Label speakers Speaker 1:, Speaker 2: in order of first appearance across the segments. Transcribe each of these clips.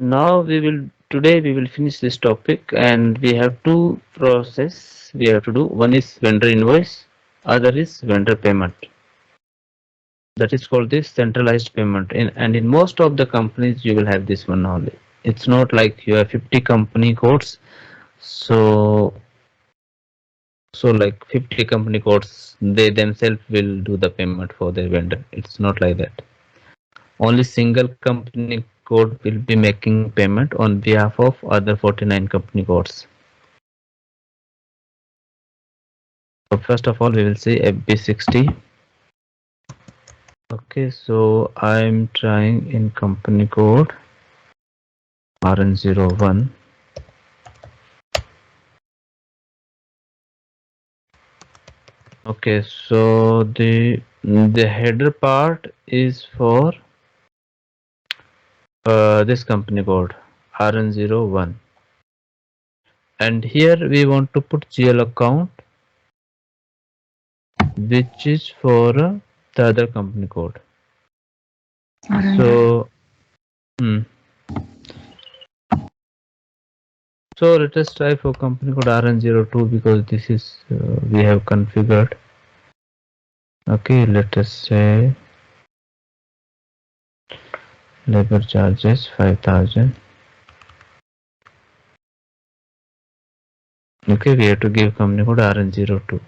Speaker 1: now today we will finish this topic, and we have two process we have to do. One is vendor invoice, other is vendor payment. That is called this centralized payment. And in most of the companies you will have this one only. It's not like you have 50 company codes. So like 50 company codes, they themselves will do the payment for their vendor. It's not like that. Only single company code will be making payment on behalf of other 49 company codes. So first of all, we will see FB60. Okay, so I'm trying in company code RN01. Okay, so the header part is for this company code RN01, and here we want to put GL account, which is for the other company code. So so let us try for company code RN02 because this is we have configured. Okay, let us say labor charges 5000. Okay, we have to give company code RN02.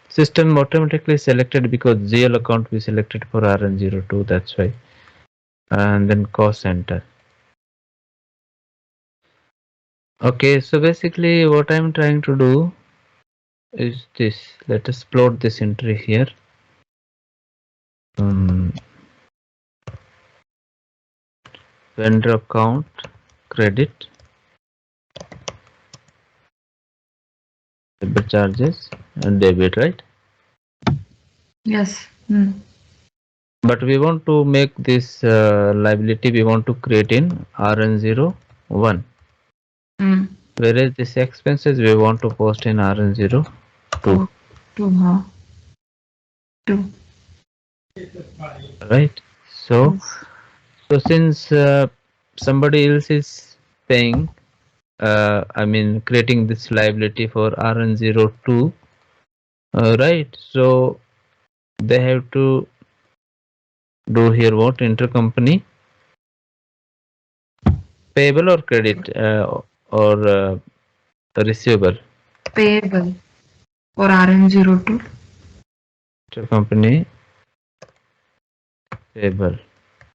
Speaker 1: System automatically selected because GL account we selected for RN02, that's why. And then cost center. Okay, so basically what I'm trying to do is this. Let us plot this entry here. Vendor account credit, labor charges and debit, right?
Speaker 2: Yes.
Speaker 1: But we want to make this liability, we want to create in RN01. Whereas this expenses we want to post in RN02. Right. So since somebody else is paying, I mean creating this liability for RN02, right? So they have to do here what? Intercompany payable or credit or receivable?
Speaker 2: Payable or RN02.
Speaker 1: Intercompany payable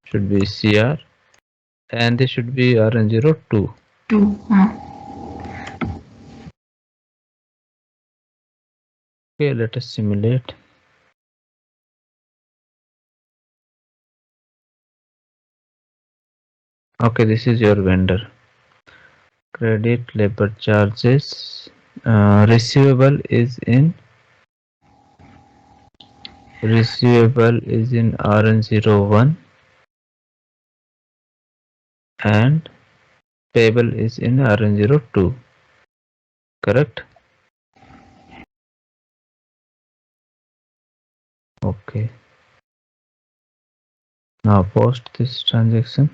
Speaker 1: should be CR, and this should be RN02. Okay, let us simulate. Okay, this is your vendor. Credit, labor charges, receivable is in RN01 and payable is in RN02. Correct? Okay. Now post this transaction,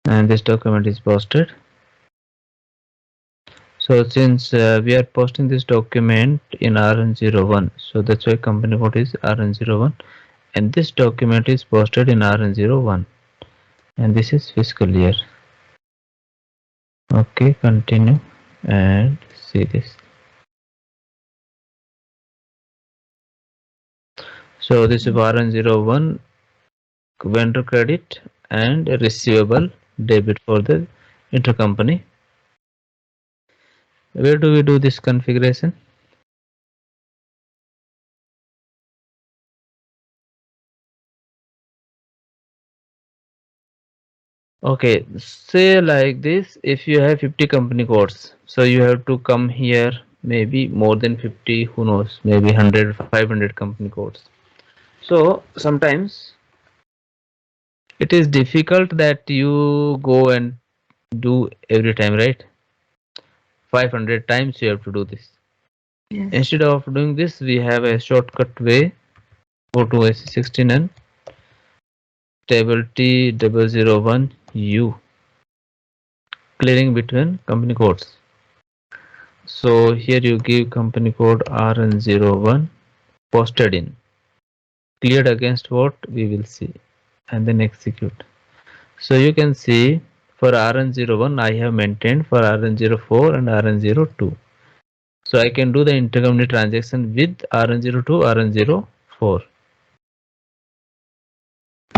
Speaker 1: and this document is posted. So since we are posting this document in RN01, so that's why company code is RN01, and this document is posted in RN01, and this is fiscal year. Okay, continue and see this. So this is RN01 vendor credit and receivable debit for the intercompany. Where do we do this configuration? Okay, say like this, if you have 50 company codes, so you have to come here, maybe more than 50, who knows, maybe 100, 500 company codes. So sometimes it is difficult that you go and do every time, right? 500 times you have to do this. Yes. Instead of doing this, we have a shortcut way. Go to AC16 and table T001. U, clearing between company codes. So here you give company code RN01 posted in, cleared against what we will see, and then execute. So you can see for RN01 I have maintained for RN04 and RN02. So I can do the intercompany transaction with RN02, RN04.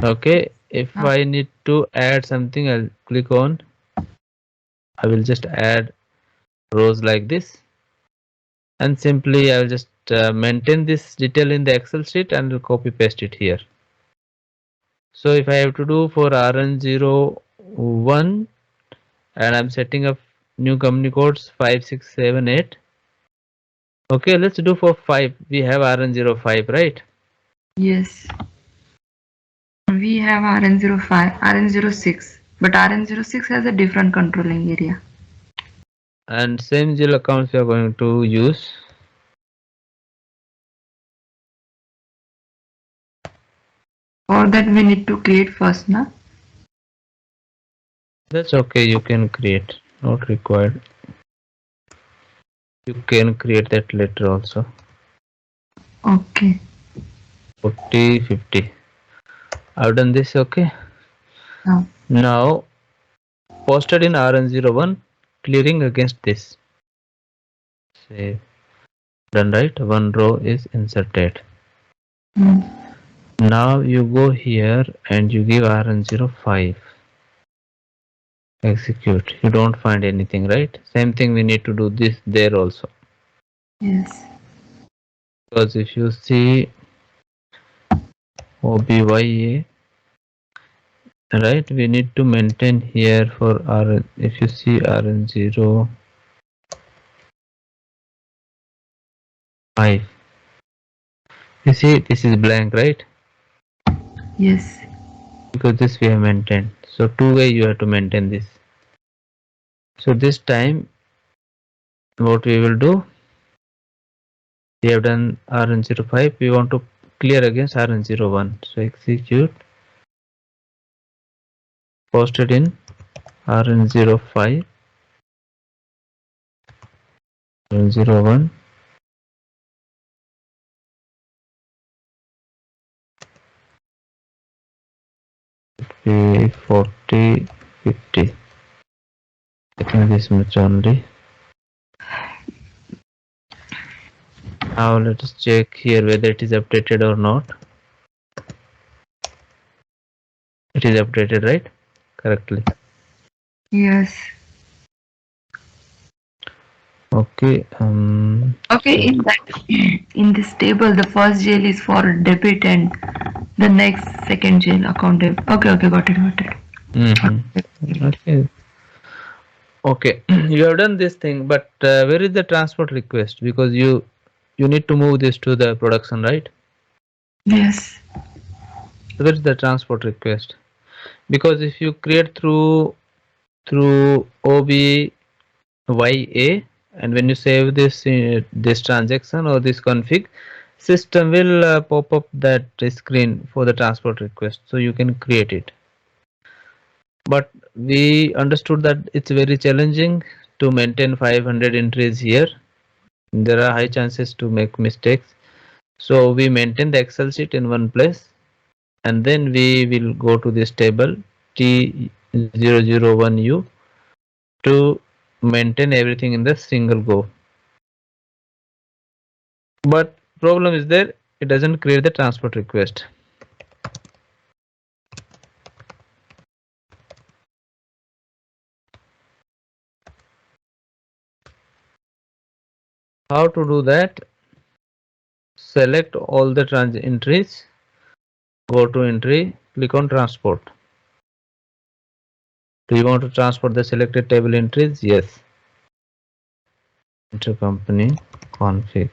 Speaker 1: Okay, if I need to add something, I'll click on, I will just add rows like this, and simply I will just maintain this detail in the Excel sheet and will copy paste it here. So if I have to do for RN01 and I'm setting up new company codes 5, 6, 7, 8. Okay, let's do for 5. We have RN05, right?
Speaker 2: Yes. We have RN05, RN06, but RN06 has a different controlling area.
Speaker 1: And same GL accounts we are going to use.
Speaker 2: For that we need to create first, na?
Speaker 1: That's okay, you can create, not required. You can create that later also.
Speaker 2: Okay.
Speaker 1: 40, 50. I've done this, okay?
Speaker 2: Now.
Speaker 1: Now, posted in RN01, clearing against this. Save. Done, right? One row is inserted. Now you go here and you give RN05. Execute. You don't find anything, right? Same thing we need to do this there also.
Speaker 2: Yes.
Speaker 1: Because if you see OBYA, right, we need to maintain here for RN. If you see RN05, you see this is blank, right?
Speaker 2: Yes.
Speaker 1: Because this we have maintained. So two way you have to maintain this. So this time what we will do, we have done RN05, we want to clear against RN01. So execute, posted in RN05, RN01, 40, 50. I think this much only. Now let us check here whether it is updated or not. It is updated, right? Correctly.
Speaker 2: Yes.
Speaker 1: Okay.
Speaker 2: Okay, in this table, the first jail is for debit and the next second jail account debit. Okay, got it.
Speaker 1: Okay. Okay. You have done this thing, but where is the transport request? Because you need to move this to the production, right?
Speaker 2: Yes.
Speaker 1: Where is the transport request? Because if you create through OBYA, and when you save this this transaction or this config, system will pop up that screen for the transport request, so you can create it. But we understood that it's very challenging to maintain 500 entries here. There are high chances to make mistakes, so we maintain the Excel sheet in one place, and then we will go to this table T001U to maintain everything in the single go. But problem is there, it doesn't create the transport request. How to do that? Select all the entries, go to entry, click on transport. Do you want to transport the selected table entries? Yes. Intercompany config.